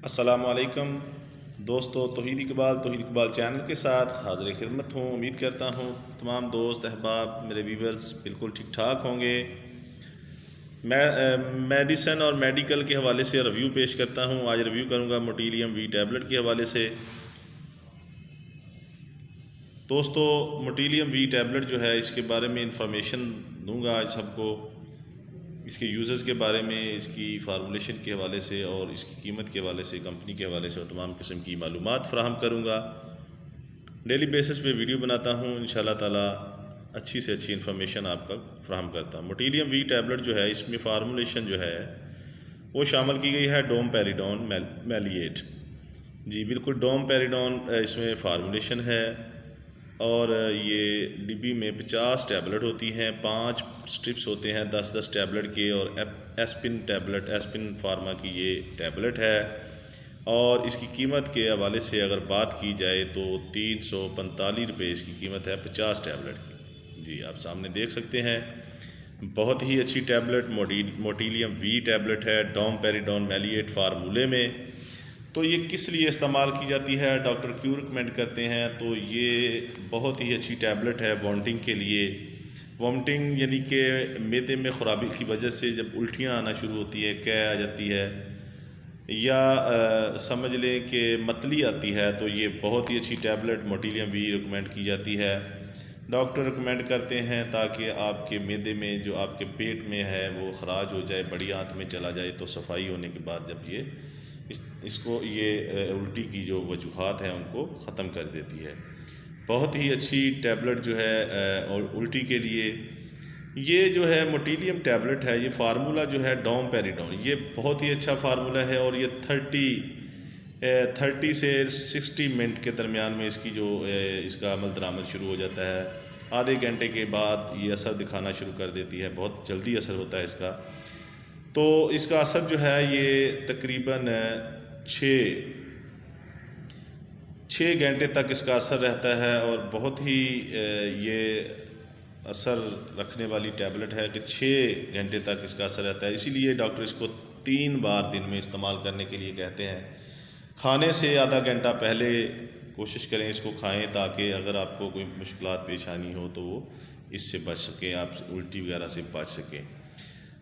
السلام علیکم دوستو، توحید اقبال چینل کے ساتھ حاضر خدمت ہوں۔ امید کرتا ہوں تمام دوست احباب میرے ویورز بالکل ٹھیک ٹھاک ہوں گے۔ میں میڈیسن اور میڈیکل کے حوالے سے ریویو پیش کرتا ہوں۔ آج ریویو کروں گا موٹیلیم وی ٹیبلٹ کے حوالے سے۔ دوستو، موٹیلیم وی ٹیبلٹ جو ہے اس کے بارے میں انفارمیشن دوں گا آج سب کو، اس کے یوزز کے بارے میں، اس کی فارمولیشن کے حوالے سے اور اس کی قیمت کے حوالے سے، کمپنی کے حوالے سے، اور تمام قسم کی معلومات فراہم کروں گا۔ ڈیلی بیسس پہ ویڈیو بناتا ہوں، انشاءاللہ تعالی اچھی سے اچھی انفارمیشن آپ کا فراہم کرتا ہوں۔ موٹیلیم وی ٹیبلٹ جو ہے اس میں فارمولیشن جو ہے وہ شامل کی گئی ہے ڈومپیریڈون میلیٹ۔ جی بالکل، ڈومپیریڈون اس میں فارمولیشن ہے، اور یہ ڈبی میں 50 ٹیبلٹ ہوتی ہیں، 5 سٹرپس ہوتے ہیں 10 ٹیبلٹ کے، اور ایسپن ٹیبلٹ، ایسپن فارما کی یہ ٹیبلٹ ہے۔ اور اس کی قیمت کے حوالے سے اگر بات کی جائے تو 345 روپے اس کی قیمت ہے 50 ٹیبلٹ کی۔ جی آپ سامنے دیکھ سکتے ہیں، بہت ہی اچھی ٹیبلٹ موٹیلیم وی ٹیبلٹ ہے ڈومپیریڈون میلیٹ فارمولے میں۔ تو یہ کس لیے استعمال کی جاتی ہے، ڈاکٹر کیوں ریکمینڈ کرتے ہیں؟ تو یہ بہت ہی اچھی ٹیبلٹ ہے وامٹنگ کے لیے۔ وامٹنگ یعنی کہ معدے میں خرابی کی وجہ سے جب الٹیاں آنا شروع ہوتی ہے، قے آ جاتی ہے، یا سمجھ لیں کہ متلی آتی ہے، تو یہ بہت ہی اچھی ٹیبلٹ موٹیلیم وی ریکمینڈ کی جاتی ہے۔ ڈاکٹر ریکمینڈ کرتے ہیں تاکہ آپ کے معدے میں جو آپ کے پیٹ میں ہے وہ خراج ہو جائے، بڑی آنت میں چلا جائے، تو صفائی ہونے کے بعد جب یہ اس کو یہ الٹی کی جو وجوہات ہیں ان کو ختم کر دیتی ہے۔ بہت ہی اچھی ٹیبلٹ جو ہے الٹی کے لیے۔ یہ جو ہے موٹیلیم ٹیبلٹ ہے، یہ فارمولہ جو ہے ڈومپیریڈون، یہ بہت ہی اچھا فارمولہ ہے، اور یہ 30 سے 60 منٹ کے درمیان میں اس کی جو اس کا عمل درآمد شروع ہو جاتا ہے۔ آدھے گھنٹے کے بعد یہ اثر دکھانا شروع کر دیتی ہے، بہت جلدی اثر ہوتا ہے اس کا۔ تو اس کا اثر جو ہے یہ تقریباً 6 گھنٹے تک اس کا اثر رہتا ہے، اور بہت ہی یہ اثر رکھنے والی ٹیبلٹ ہے کہ 6 گھنٹے تک اس کا اثر رہتا ہے۔ اسی لیے ڈاکٹر اس کو 3 بار دن میں استعمال کرنے کے لیے کہتے ہیں۔ کھانے سے آدھا گھنٹہ پہلے کوشش کریں اس کو کھائیں، تاکہ اگر آپ کو کوئی مشکلات پیش آنی ہو تو وہ اس سے بچ سکیں، آپ الٹی وغیرہ سے بچ سکیں۔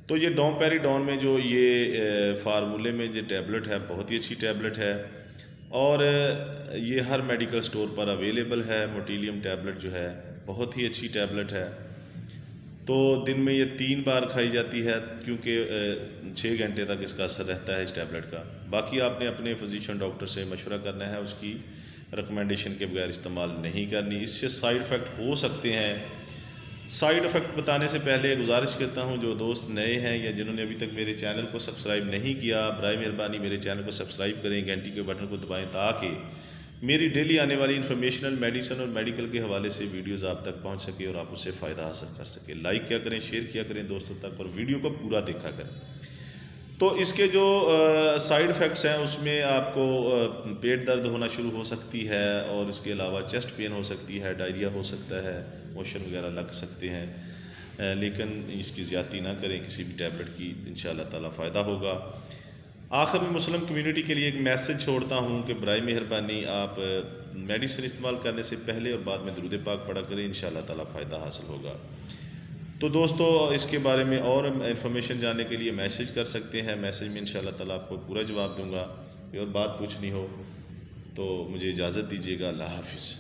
تو یہ ڈومپیریڈون میں جو یہ فارمولے میں جو ٹیبلٹ ہے بہت ہی اچھی ٹیبلٹ ہے، اور یہ ہر میڈیکل سٹور پر اویلیبل ہے۔ موٹیلیم ٹیبلٹ جو ہے بہت ہی اچھی ٹیبلٹ ہے۔ تو دن میں یہ 3 بار کھائی جاتی ہے، کیونکہ 6 گھنٹے تک اس کا اثر رہتا ہے اس ٹیبلٹ کا۔ باقی آپ نے اپنے فزیشین ڈاکٹر سے مشورہ کرنا ہے، اس کی ریکمنڈیشن کے بغیر استعمال نہیں کرنی۔ اس سے سائیڈ افیکٹ ہو سکتے ہیں۔ سائیڈ افیکٹ بتانے سے پہلے گزارش کرتا ہوں، جو دوست نئے ہیں یا جنہوں نے ابھی تک میرے چینل کو سبسکرائب نہیں کیا، برائے مہربانی میرے چینل کو سبسکرائب کریں، گھنٹی کے بٹن کو دبائیں، تاکہ میری ڈیلی آنے والی انفارمیشنل میڈیسن اور میڈیکل کے حوالے سے ویڈیوز آپ تک پہنچ سکے اور آپ اس سے فائدہ حاصل کر سکیں۔ لائک کیا کریں، شیئر کیا کریں دوستوں تک، اور ویڈیو کو پورا دیکھا کریں۔ تو اس کے جو سائیڈ افیکٹس ہیں اس میں آپ کو پیٹ درد ہونا شروع ہو سکتی ہے، اور اس کے علاوہ چیسٹ پین ہو سکتی ہے، ڈائریا ہو سکتا ہے، موشن وغیرہ لگ سکتے ہیں، لیکن اس کی زیادتی نہ کریں کسی بھی ٹیبلٹ کی، انشاءاللہ تعالی فائدہ ہوگا۔ آخر میں مسلم کمیونٹی کے لیے ایک میسج چھوڑتا ہوں کہ برائے مہربانی آپ میڈیسن استعمال کرنے سے پہلے اور بعد میں درود پاک پڑھا کریں، انشاءاللہ تعالی فائدہ حاصل ہوگا۔ تو دوستو، اس کے بارے میں اور انفارمیشن جاننے کے لیے میسج کر سکتے ہیں، میسج میں انشاءاللہ تعالی آپ کو پورا جواب دوں گا۔ کوئی اور بات پوچھنی ہو تو مجھے اجازت دیجیے گا۔ اللہ حافظ۔